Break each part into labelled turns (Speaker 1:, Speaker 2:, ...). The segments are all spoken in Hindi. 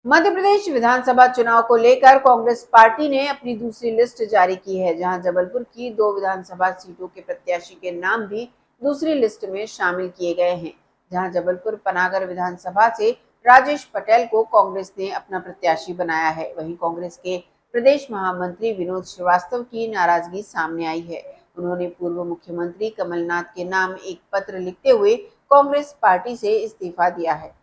Speaker 1: मध्य प्रदेश विधानसभा चुनाव को लेकर कांग्रेस पार्टी ने अपनी दूसरी लिस्ट जारी की है, जहां जबलपुर की 2 विधानसभा सीटों के प्रत्याशी के नाम भी दूसरी लिस्ट में शामिल किए गए हैं। जहां जबलपुर पनागर विधानसभा से राजेश पटेल को कांग्रेस ने अपना प्रत्याशी बनाया है, वहीं कांग्रेस के प्रदेश महामंत्री विनोद श्रीवास्तव की नाराजगी सामने आई है। उन्होंने पूर्व मुख्यमंत्री कमलनाथ के नाम एक पत्र लिखते हुए कांग्रेस पार्टी से इस्तीफा दिया है।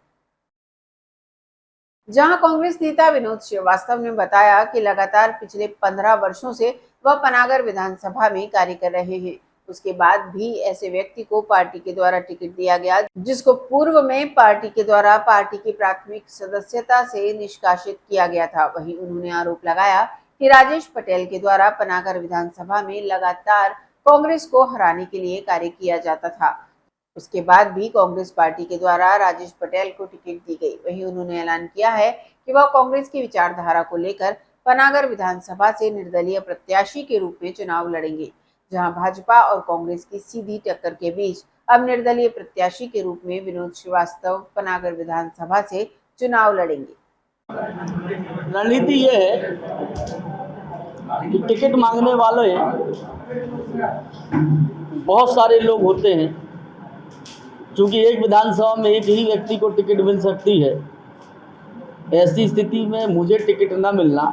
Speaker 1: जहां कांग्रेस नेता विनोद श्रीवास्तव ने बताया कि लगातार पिछले 15 वर्षों से वह पनागर विधानसभा में कार्य कर रहे हैं। उसके बाद भी ऐसे व्यक्ति को पार्टी के द्वारा टिकट दिया गया, जिसको पूर्व में पार्टी के द्वारा पार्टी की प्राथमिक सदस्यता से निष्कासित किया गया था। वहीं उन्होंने आरोप लगाया कि राजेश पटेल के द्वारा पनागर विधानसभा में लगातार कांग्रेस को हराने के लिए कार्य किया जाता था। उसके बाद भी कांग्रेस पार्टी के द्वारा राजेश पटेल को टिकट दी गई। वहीं उन्होंने ऐलान किया है कि वह कांग्रेस की विचारधारा को लेकर पनागर विधानसभा से निर्दलीय प्रत्याशी के रूप में चुनाव लड़ेंगे, जहां भाजपा और कांग्रेस की सीधी टक्कर के बीच अब निर्दलीय प्रत्याशी के रूप में विनोद श्रीवास्तव पनागर विधानसभा से चुनाव लड़ेंगे।
Speaker 2: रणनीति ये है कि टिकट मांगने वाले बहुत सारे लोग होते हैं। चूँकि एक विधानसभा में एक ही व्यक्ति को टिकट मिल सकती है, ऐसी स्थिति में मुझे टिकट न मिलना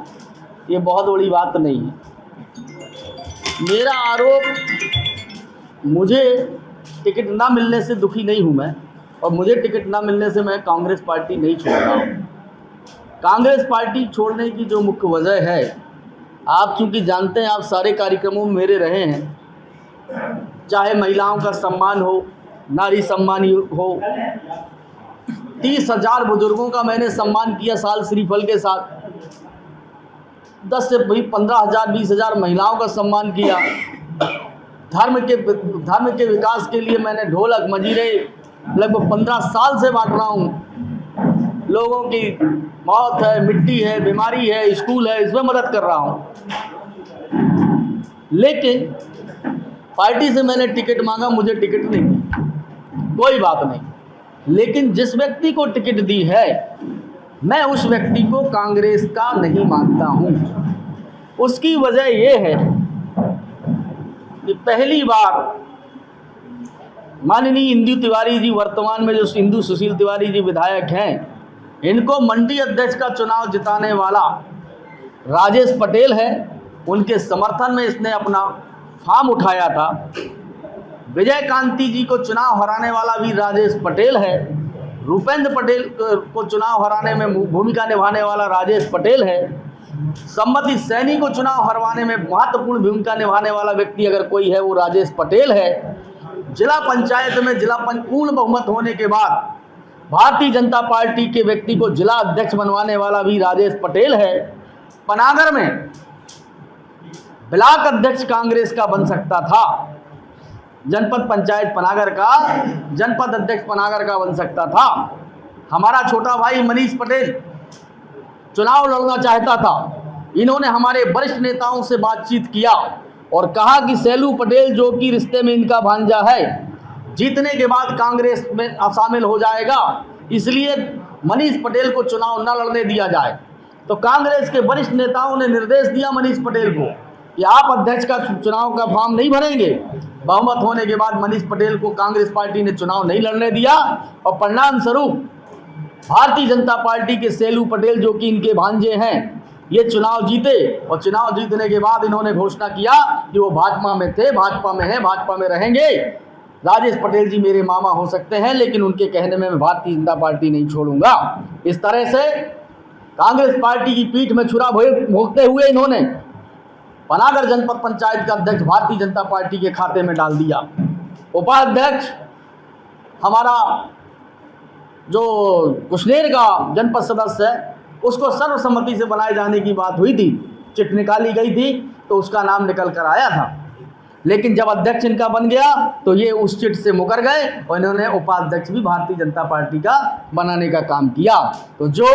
Speaker 2: ये बहुत बड़ी बात नहीं है। मेरा आरोप, मुझे टिकट ना मिलने से दुखी नहीं हूँ मैं, और मुझे टिकट ना मिलने से मैं कांग्रेस पार्टी नहीं छोड़ रहा हूँ। कांग्रेस पार्टी छोड़ने की जो मुख्य वजह है, आप चूँकि जानते हैं, आप सारे कार्यक्रमों में मेरे रहे हैं, चाहे महिलाओं का सम्मान हो, नारी सम्मान हो, 30,000 बुजुर्गों का मैंने सम्मान किया साल श्रीफल के साथ, 10 से 15,000 20,000 महिलाओं का सम्मान किया। धर्म के विकास के लिए मैंने ढोलक मजीरे लगभग 15 साल से बांट रहा हूँ। लोगों की मौत है, मिट्टी है, बीमारी है, स्कूल है, इसमें मदद कर रहा हूँ। लेकिन पार्टी से मैंने टिकट मांगा, मुझे टिकट नहीं दी, कोई बात नहीं। लेकिन जिस व्यक्ति को टिकट दी है, मैं उस व्यक्ति को कांग्रेस का नहीं मानता हूं। उसकी वजह यह है कि पहली बार माननीय इंदु तिवारी जी, वर्तमान में जो इंदु सुशील तिवारी जी विधायक हैं, इनको मंडी अध्यक्ष का चुनाव जिताने वाला राजेश पटेल है। उनके समर्थन में इसने अपना फॉर्म उठाया था। विजय कांति जी को चुनाव हराने वाला भी राजेश पटेल है। रूपेंद्र पटेल को चुनाव हराने में भूमिका निभाने वाला राजेश पटेल है। सम्मति सैनी को चुनाव हरवाने में महत्वपूर्ण भूमिका निभाने वाला व्यक्ति अगर कोई है, वो राजेश पटेल है। जिला पंचायत में पूर्ण बहुमत होने के बाद भारतीय जनता पार्टी के व्यक्ति को जिला अध्यक्ष बनवाने वाला भी राजेश पटेल है। पनागर में ब्लॉक अध्यक्ष कांग्रेस का बन सकता था, जनपद पंचायत पनागर का जनपद अध्यक्ष पनागर का बन सकता था। हमारा छोटा भाई मनीष पटेल चुनाव लड़ना चाहता था। इन्होंने हमारे वरिष्ठ नेताओं से बातचीत किया और कहा कि सैलू पटेल, जो कि रिश्ते में इनका भांजा है, जीतने के बाद कांग्रेस में शामिल हो जाएगा, इसलिए मनीष पटेल को चुनाव न लड़ने दिया जाए। तो कांग्रेस के वरिष्ठ नेताओं ने निर्देश दिया मनीष पटेल को कि आप अध्यक्ष का चुनाव का फॉर्म नहीं भरेंगे। बहुमत होने के बाद मनीष पटेल को कांग्रेस पार्टी ने चुनाव नहीं लड़ने दिया और परिणाम स्वरूप भारतीय जनता पार्टी के सैलू पटेल, जो कि इनके भांजे हैं, ये चुनाव जीते। और चुनाव जीतने के बाद इन्होंने घोषणा किया कि वो भाजपा में थे, भाजपा में हैं, भाजपा में रहेंगे। राजेश पटेल जी मेरे मामा हो सकते हैं, लेकिन उनके कहने में मैं भारतीय जनता पार्टी नहीं छोड़ूंगा। इस तरह से कांग्रेस पार्टी की पीठ में छुरा भोंकते हुए इन्होंने पनागर जनपद पंचायत का अध्यक्ष भारतीय जनता पार्टी के खाते में डाल दिया। उपाध्यक्ष हमारा जो कुशनेर का जनपद सदस्य है, उसको सर्वसम्मति से बनाए जाने की बात हुई थी, चिट निकाली गई थी, तो उसका नाम निकल कर आया था। लेकिन जब अध्यक्ष इनका बन गया तो ये उस चिट से मुकर गए और इन्होंने उपाध्यक्ष भी भारतीय जनता पार्टी का बनाने का काम किया। तो जो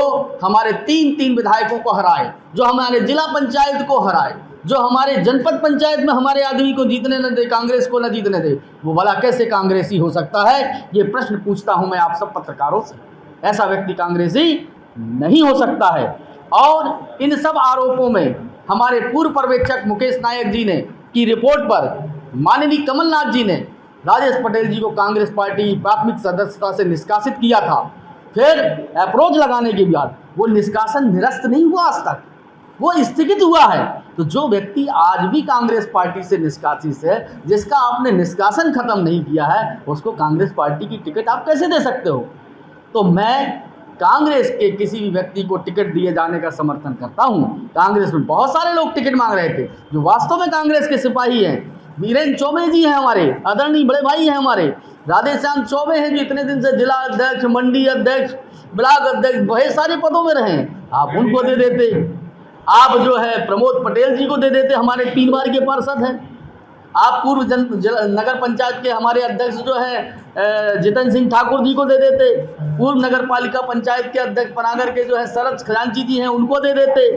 Speaker 2: हमारे तीन विधायकों को हराए, जो हमारे जिला पंचायत को हराए, जो हमारे जनपद पंचायत में हमारे आदमी को जीतने न दे, कांग्रेस को न जीतने दे, वो भला कैसे कांग्रेसी हो सकता है? ये प्रश्न पूछता हूं मैं आप सब पत्रकारों से। ऐसा व्यक्ति कांग्रेसी नहीं हो सकता है। और इन सब आरोपों में हमारे पूर्व पर्यवेक्षक मुकेश नायक जी ने की रिपोर्ट पर माननीय कमलनाथ जी ने राजेश पटेल जी को कांग्रेस पार्टी की प्राथमिक सदस्यता से निष्कासित किया था। फिर अप्रोच लगाने के बाद वो निष्कासन निरस्त नहीं हुआ, आज तक वो स्थगित हुआ है। तो जो व्यक्ति आज भी कांग्रेस पार्टी से निष्कासित है, जिसका आपने निष्कासन खत्म नहीं किया है, उसको कांग्रेस पार्टी की टिकट आप कैसे दे सकते हो? तो मैं कांग्रेस के किसी भी व्यक्ति को टिकट दिए जाने का समर्थन करता हूं। कांग्रेस में बहुत सारे लोग टिकट मांग रहे थे जो वास्तव में कांग्रेस के सिपाही हैं। वीरेंद्र चौबे जी हैं हमारे, आदरणीय बड़े भाई हैं हमारे, राधेश्याम चौबे हैं जो इतने दिन से जिला अध्यक्ष, मंडी अध्यक्ष, ब्लॉक अध्यक्ष, बहुत सारे पदों में रहे हैं। आप उनको दे देते, आप जो है प्रमोद पटेल जी को दे देते, हमारे 3 बार के पार्षद हैं। आप पूर्व नगर पंचायत के हमारे अध्यक्ष जो है जितन सिंह ठाकुर जी को दे देते, पूर्व नगर पालिका पंचायत के अध्यक्ष पनागर के जो है शरद खजांची जी हैं उनको दे देते,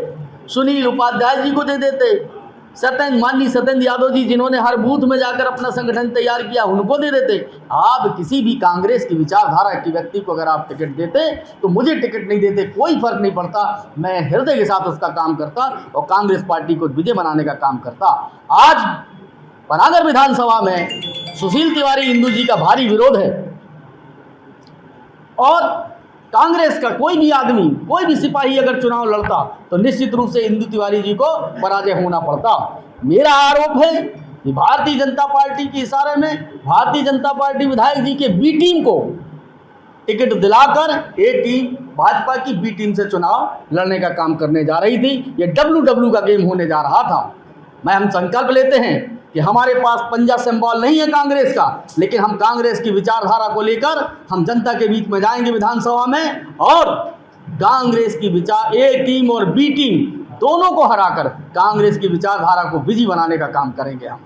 Speaker 2: सुनील उपाध्याय जी को दे देते, माननीय सत्येंद्र यादव जी जिन्होंने हर बूथ में जाकर अपना संगठन तैयार किया उनको दे देते। आप किसी भी कांग्रेस की विचारधारा के व्यक्ति को अगर आप टिकट देते तो मुझे टिकट नहीं देते, कोई फर्क नहीं पड़ता। मैं हृदय के साथ उसका काम करता और कांग्रेस पार्टी को विजय बनाने का काम करता। आज पनागर विधानसभा में सुशील तिवारी इंदू जी का भारी विरोध है और कांग्रेस का कोई भी आदमी, कोई भी सिपाही अगर चुनाव लड़ता तो निश्चित रूप से इंदू तिवारी जी को पराजय होना पड़ता। मेरा आरोप है कि भारतीय जनता पार्टी के इशारे में भारतीय जनता पार्टी विधायक जी के बी टीम को टिकट दिलाकर ए टीम भाजपा की बी टीम से चुनाव लड़ने का काम करने जा रही थी। ये WW का गेम होने जा रहा था। हम संकल्प लेते हैं कि हमारे पास पंजा सिंबल नहीं है कांग्रेस का, लेकिन हम कांग्रेस की विचारधारा को लेकर हम जनता के बीच में जाएंगे विधानसभा में और कांग्रेस की विचार ए टीम और बी टीम दोनों को हराकर कांग्रेस की विचारधारा को विजयी बनाने का काम करेंगे हम।